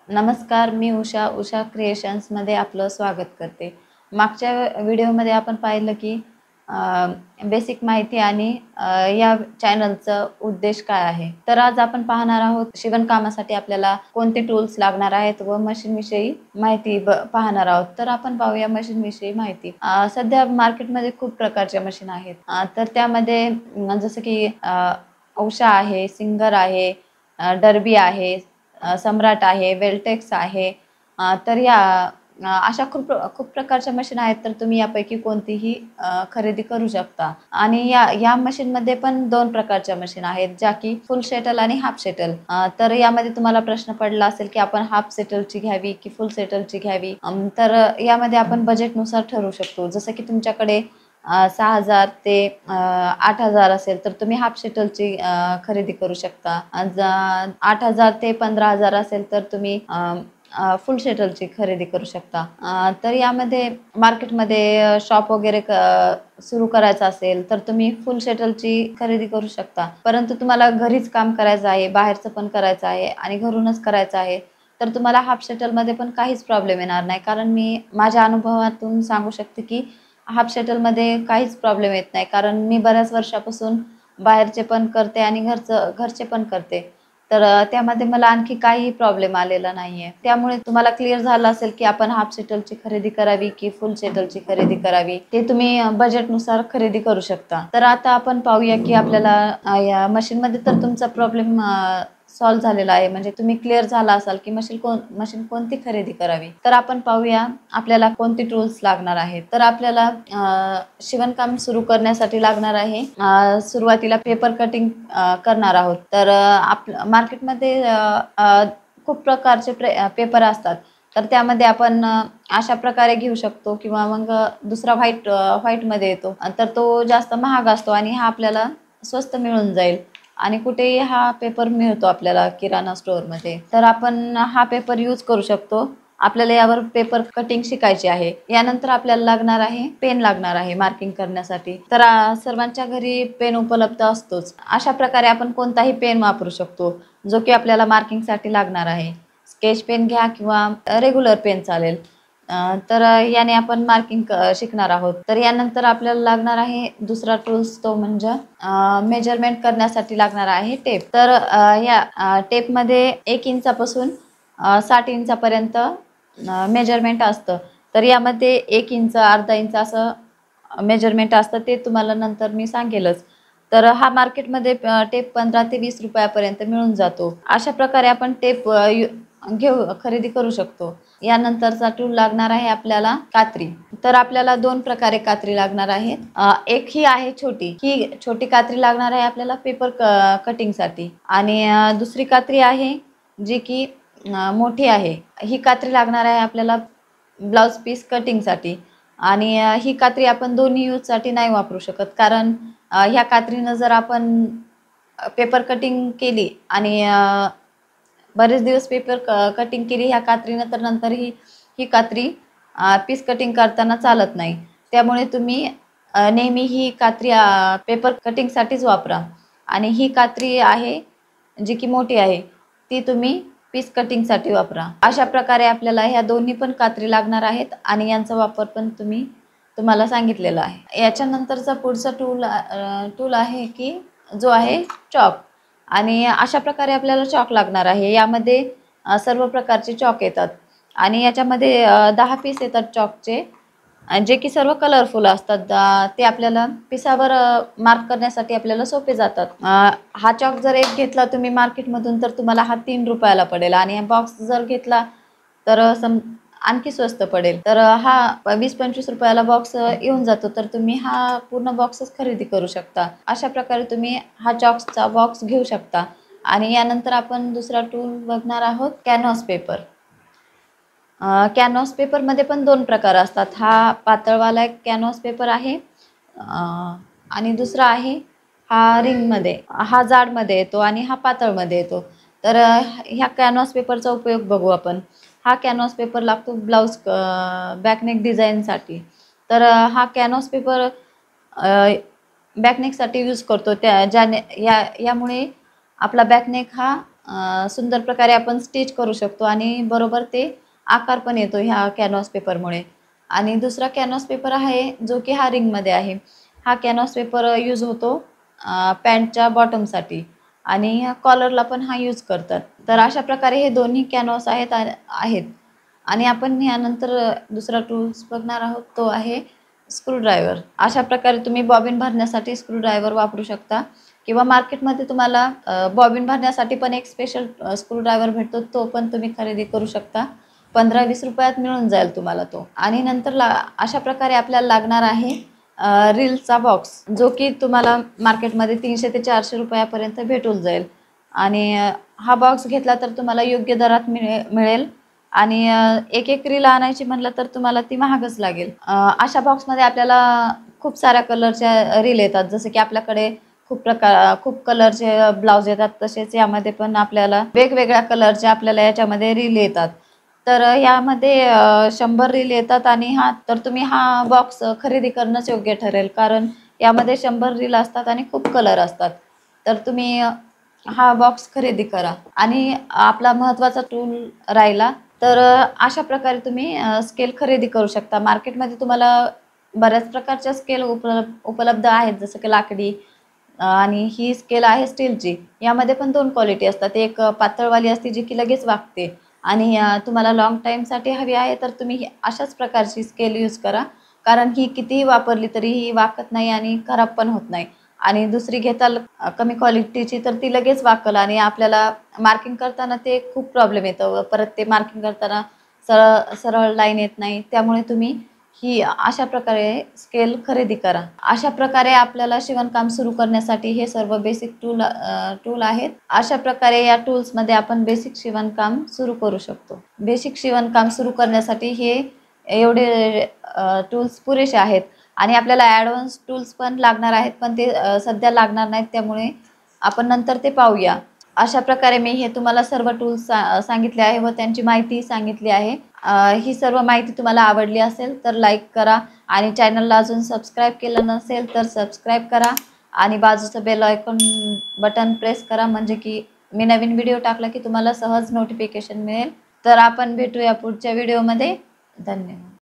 नमस्कार, मी उषा क्रिएशन्समध्ये आपलं स्वागत करते. मागच्या व्हिडिओमध्ये आपण पाहिलं की बेसिक माहिती आणि या चॅनलचा उद्देश काय आहे. तर आज आपण पाहणार आहोत शिवणकामासाठी आपल्याला कोणते टूल्स लागणार आहेत व मशीनविषयी माहिती पाहणार आहोत. तर आपण पाहूया मशीनविषयी माहिती. सध्या मार्केटमध्ये खूप प्रकारच्या मशीन आहेत. तर त्यामध्ये जसं की उषा आहे, सिंगर आहे, डर्बी आहे, सम्राट आहे, वेल्टेक्स आहे. तर या अशा खूप खूप प्रकारच्या मशीन आहेत. तर तुम्ही यापैकी कोणतीही खरेदी करू शकता. आणि या या मशीनमध्ये पण 2 प्रकारच्या मशीन आहेत, ज्या की फुल शटल आणि हाफ शटल. तर यामध्ये तुम्हाला प्रश्न पडला असेल की आपण हाफ शटलची घ्यावी की फुल शटलची घ्यावी. तर यामध्ये आपण बजेटनुसार ठरवू शकतो. जसं की तुमच्याकडे 6,000 ते 8,000 असेल तर तुम्ही हाफ शटलची खरेदी करू शकता. 8,000 ते 15,000 असेल तर तुम्ही फुल शटलची खरेदी करू शकता. तर यामध्ये मार्केटमध्ये शॉप वगैरे सुरू करायचं असेल तर तुम्ही फुल शटलची खरेदी करू शकता. परंतु तुम्हाला घरीच काम करायचं आहे, बाहेरचं पण करायचं आहे आणि घरूनच करायचं आहे, तर तुम्हाला हाफ शटलमध्ये पण काहीच प्रॉब्लेम येणार नाही. कारण मी माझ्या अनुभवातून सांगू शकते की हाफ शटलमध्ये काहीच प्रॉब्लेम येत नाही. कारण मी बऱ्याच वर्षापासून बाहेरचे पण करते आणि घरचे पण करते. तर त्यामध्ये मला आणखी काहीही प्रॉब्लेम आलेला नाहीये. त्यामुळे तुम्हाला क्लिअर झालं असेल की आपण हाफ शटलची खरेदी करावी की फुल शटलची खरेदी करावी, ते तुम्ही बजेटनुसार खरेदी करू शकता. तर आता आपण पाहूया की आपल्याला या मशीनमध्ये तर तुमचा प्रॉब्लेम सॉल्व्ह झालेला आहे. म्हणजे तुम्ही क्लिअर झाला असाल की मशीन कोणती खरेदी करावी. तर आपण पाहूया आपल्याला कोणती टूल्स लागणार आहेत. तर आपल्याला शिवणकाम सुरू करण्यासाठी लागणार आहे. सुरुवातीला पेपर कटिंग करणार आहोत. तर मार्केटमध्ये खूप प्रकारचे पेपर असतात. तर त्यामध्ये आपण अशा प्रकारे घेऊ शकतो किंवा मग दुसरा व्हाईटमध्ये येतो. तर तो जास्त महाग असतो आणि हा आपल्याला स्वस्त मिळून जाईल. आणि कुठेही हा पेपर मिळतो आपल्याला किराणा स्टोअरमध्ये. तर आपण हा पेपर यूज करू शकतो. आपल्याला यावर पेपर कटिंग शिकायची आहे. यानंतर आपल्याला लागणार आहे पेन लागणार आहे मार्किंग करण्यासाठी. तर सर्वांच्या घरी पेन उपलब्ध असतोच. अशा प्रकारे आपण कोणताही पेन वापरू शकतो, जो की आपल्याला मार्किंगसाठी लागणार आहे. स्केच पेन घ्या किंवा रेग्युलर पेन चालेल. तर याने आपण मार्किंग शिकणार आहोत. तर यानंतर आपल्याला लागणार आहे दुसरा टूल्स, तो म्हणजे मेजरमेंट करण्यासाठी लागणार आहे टेप. तर या टेपमध्ये 1 इंचापासून 60 इंचापर्यंत मेजरमेंट असतं. तर यामध्ये 1 इंच, अर्धा इंच असं मेजरमेंट असतं. ते तुम्हाला नंतर मी सांगेलच. तर हा मार्केटमध्ये टेप 15 ते 20 रुपयापर्यंत मिळून जातो. अशा प्रकारे आपण टेप खरेदी करू शकतो. यानंतरचा टूल लागणार आहे आपल्याला कात्री. तर आपल्याला 2 प्रकारे कात्री लागणार आहे. एक ही आहे छोटी. ही छोटी कात्री लागणार आहे आपल्याला पेपर कटिंगसाठी आणि दुसरी कात्री आहे जी की मोठी आहे. ही कात्री लागणार आहे आपल्याला ब्लाउज पीस कटिंगसाठी आणि ही कात्री आपण दोन्ही यूजसाठी नाही वापरू शकत. कारण ह्या कात्रीनं जर आपण पेपर कटिंग केली आणि बरेच दिवस पेपर कटिंग केली ह्या कात्रीनं, तर नंतर ही कात्री पीस कटिंग करताना चालत नाही. त्यामुळे तुम्ही नेहमी ही कात्री पेपर कटिंगसाठीच वापरा. आणि ही कात्री आहे जी की मोठी आहे, ती तुम्ही पीस कटिंगसाठी वापरा. अशा प्रकारे आपल्याला ह्या दोन्ही पण कात्री लागणार आहेत आणि यांचा वापर पण तुम्हाला सांगितलेला आहे. याच्यानंतरचा पुढचा टूल आहे की जो आहे चॉक. आणि अशा प्रकारे आपल्याला चॉक लागणार आहे. यामध्ये सर्व प्रकारचे चॉक येतात आणि याच्यामध्ये 10 पीस येतात चॉकचे, जे की सर्व कलरफुल असतात. ते आपल्याला पिसावर मार्क करण्यासाठी आपल्याला सोपे जातात. हा चॉक जर एक घेतला तुम्ही मार्केटमधून तर तुम्हाला हा 3 रुपयाला पडेल आणि बॉक्स जर घेतला तर आणखी स्वस्त पडेल. तर हा 20-25 रुपयाला बॉक्स येऊन जातो. तर तुम्ही हा पूर्ण बॉक्सच खरेदी करू शकता. अशा प्रकारे तुम्ही हा चॉक्सचा बॉक्स घेऊ शकता. आणि यानंतर आपण दुसरा टूल बघणार आहोत कॅनव्हास पेपर. कॅनव्हास पेपरमध्ये पण 2 प्रकार असतात. हा पातळवाला एक कॅनव्हास पेपर आहे आणि दुसरा आहे हा रिंगमध्ये. हा जाडमध्ये येतो आणि हा पातळमध्ये येतो. तर ह्या कॅनव्हास पेपरचा उपयोग बघू आपण. हा कॅनव्हास पेपर लागतो ब्लाऊज बॅकनेक डिझाईनसाठी. तर हा कॅनव्हास पेपर बॅकनेकसाठी यूज करतो. यामुळे आपला बॅकनेक हा सुंदर प्रकारे आपण स्टिच करू शकतो आणि बरोबर ते आकार पण येतो ह्या कॅनव्हास पेपरमुळे. आणि दुसरा कॅनव्हास पेपर आहे जो की हा रिंगमध्ये आहे. हा कॅनव्हास पेपर यूज होतो पॅन्टच्या बॉटमसाठी आणि कॉलरला पण हा यूज करतात. तर अशा प्रकारे हे दोन्ही कॅनव्हास आहेत. आणि आपण यानंतर दुसरा टूल्स बघणार आहोत, तो आहे स्क्रूड्रायव्हर. अशा प्रकारे तुम्ही बॉबिन भरण्यासाठी स्क्रूड्रायव्हर वापरू शकता किंवा मार्केटमध्ये तुम्हाला बॉबिन भरण्यासाठी पण एक स्पेशल स्क्रूड्रायव्हर भेटतो, तो पण तुम्ही खरेदी करू शकता. 15-20 रुपयात मिळून जाईल तुम्हाला तो. आणि नंतर अशा प्रकारे आपल्याला लागणार आहे रीलचा बॉक्स, जो की तुम्हाला मार्केटमध्ये 300 ते 400 रुपयापर्यंत भेटून जाईल. आणि हा बॉक्स घेतला तर तुम्हाला योग्य दरात मिळेल. आणि एक रील आणायची म्हटलं तर तुम्हाला ती महागच लागेल. अशा बॉक्समध्ये आपल्याला खूप साऱ्या कलरच्या रील येतात. जसं की आपल्याकडे खूप कलरचे ब्लाउज येतात, तसेच यामध्ये पण आपल्याला वेगवेगळ्या कलरचे आपल्याला याच्यामध्ये रील येतात. तर यामध्ये 100 रील येतात आणि तुम्ही हा बॉक्स खरेदी करणंच योग्य ठरेल, कारण यामध्ये 100 रील असतात आणि खूप कलर असतात. तर तुम्ही हा बॉक्स खरेदी करा. आणि आपला महत्त्वाचा टूल राहिला तर अशा प्रकारे तुम्ही स्केल खरेदी करू शकता. मार्केटमध्ये तुम्हाला बऱ्याच प्रकारच्या स्केल उपलब्ध आहेत, जसं की लाकडी आणि ही स्केल आहे स्टीलची. यामध्ये पण 2 क्वालिटी असतात. एक पातळवाली असते जी की लगेच वाकते आणि तुम्हाला लाँग टाईमसाठी हवी आहे तर तुम्ही अशाच प्रकारची स्केल यूज करा, कारण ही कितीही वापरली तरी ही वाकत नाही आणि खराब पण होत नाही. आणि दुसरी घेताल कमी क्वालिटीची तर ती लगेच वाकल आणि आपल्याला मार्किंग करताना ते खूप प्रॉब्लेम येतं. परत ते मार्किंग करताना सरळ सरळ लाईन येत नाही. त्यामुळे तुम्ही ही अशा प्रकारे स्केल खरेदी करा. अशा प्रकारे आपल्याला शिवणकाम सुरू करण्यासाठी हे सर्व बेसिक टूल आहेत. अशा प्रकारे या टूल्समध्ये आपण बेसिक शिवणकाम सुरू करू शकतो. बेसिक शिवणकाम सुरू करण्यासाठी हे एवढे टूल्स पुरेसे आहेत. आणि आपल्याला ॲडव्हान्स टूल्स पण लागणार आहेत, पण ते सध्या लागणार नाहीत, त्यामुळे आपण नंतर ते पाहूया. अशा प्रकारे मी हे तुम्हाला सर्व टूल्स सांगितले आहे व त्यांची माहिती सांगितली आहे. ही सर्व माहिती तुम्हाला आवडली असेल तर लाईक करा आणि चॅनलला अजून सबस्क्राईब केलं नसेल तर सबस्क्राईब करा आणि बाजूचं बेल आयकॉन बटन प्रेस करा, म्हणजे की मी नवीन व्हिडिओ टाकला की तुम्हाला सहज नोटिफिकेशन मिळेल. तर आपण भेटूया पुढच्या व्हिडिओमध्ये. धन्यवाद.